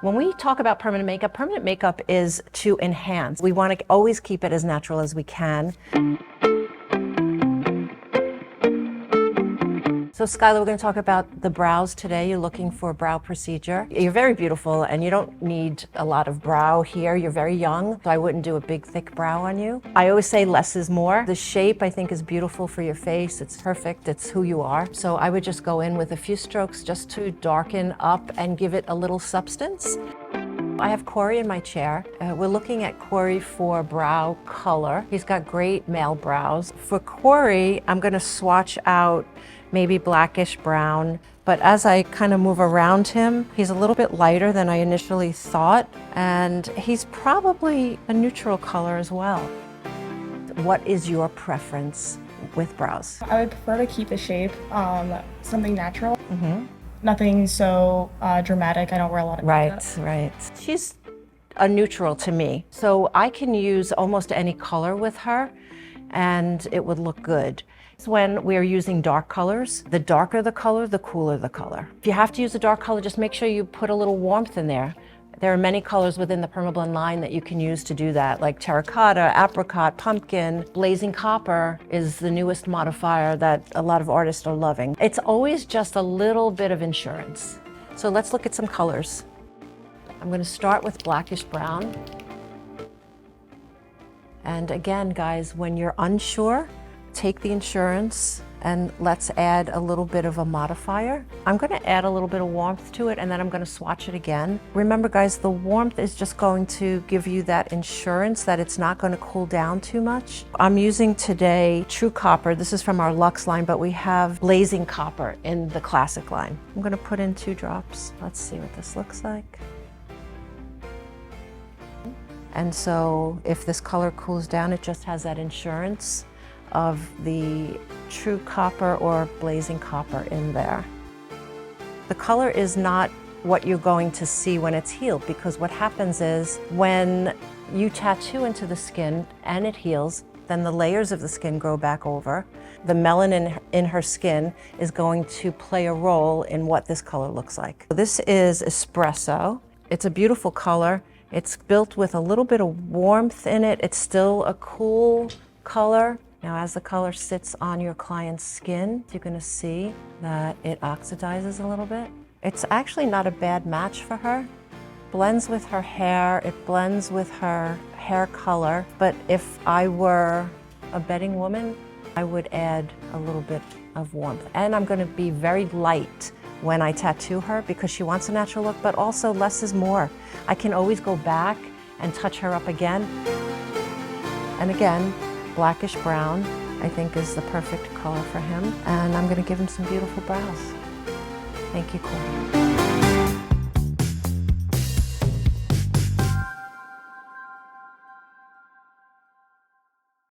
When we talk about permanent makeup is to enhance. We want to always keep it as natural as we can. So Skylar, we're going to talk about the brows today. You're looking for a brow procedure. You're very beautiful and you don't need a lot of brow here. You're very young, so I wouldn't do a big thick brow on you. I always say less is more. The shape I think is beautiful for your face. It's perfect. It's who you are. So I would just go in with a few strokes just to darken up and give it a little substance. I have Corey in my chair. We're looking at Corey for brow color. He's got great male brows. For Corey, I'm going to swatch out maybe blackish brown, but as I kind of move around him, he's a little bit lighter than I initially thought, and he's probably a neutral color as well. What is your preference with brows? I would prefer to keep the shape something natural. Nothing so dramatic. I don't wear a lot of makeup. Right. She's a neutral to me, so I can use almost any color with her and it would look good. When we're using dark colors, the darker the color, the cooler the color. If you have to use a dark color, just make sure you put a little warmth in there. There are many colors within the Perma Blend line that you can use to do that, like terracotta, apricot, pumpkin. Blazing copper is the newest modifier that a lot of artists are loving. It's always just a little bit of insurance. So let's look at some colors. I'm going to start with blackish brown. And again, guys, when you're unsure, take the insurance and let's add a little bit of a modifier. I'm going to add a little bit of warmth to it and then I'm going to swatch it again. Remember guys, the warmth is just going to give you that insurance that it's not going to cool down too much. I'm using today True Copper. This is from our Luxe line, but we have Blazing Copper in the Classic line. I'm going to put in 2 drops. Let's see what this looks like. And so if this color cools down, it just has that insurance of the True Copper or Blazing Copper in there. The color is not what you're going to see when it's healed, because what happens is when you tattoo into the skin and it heals, then the layers of the skin grow back over. The melanin in her skin is going to play a role in what this color looks like. This is Espresso. It's a beautiful color. It's built with a little bit of warmth in it. It's still a cool color. Now, as the color sits on your client's skin, you're going to see that it oxidizes a little bit. It's actually not a bad match for her. Blends with her hair, it blends with her hair color, but if I were a bedding woman, I would add a little bit of warmth. And I'm going to be very light when I tattoo her because she wants a natural look, but also less is more. I can always go back and touch her up again. And again, blackish brown, I think, is the perfect color for him. And I'm going to give him some beautiful brows. Thank you, Corey.